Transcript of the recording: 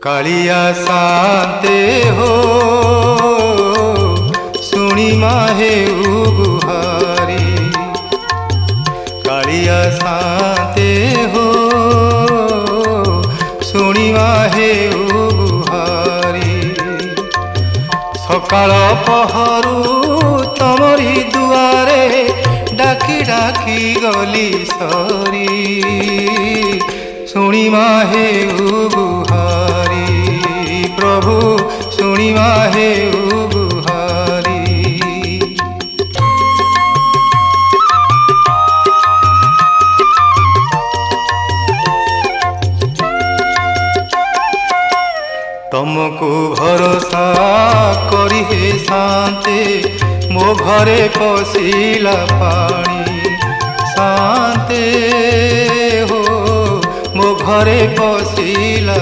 कालिया शांते हो सुनी माहे गुहारी। कालिया शांते हो सुनी माहे गुहारी। सकाळ पहरु तमरी दुआरे डाकी डाकी गली सरी। सुनी माहे गुहारी प्रभु सुनी माहे गुहारी। तुमको भरोसा करी हे शांते मो घरे पशिला पानी। शांते हो मो घरे पशिला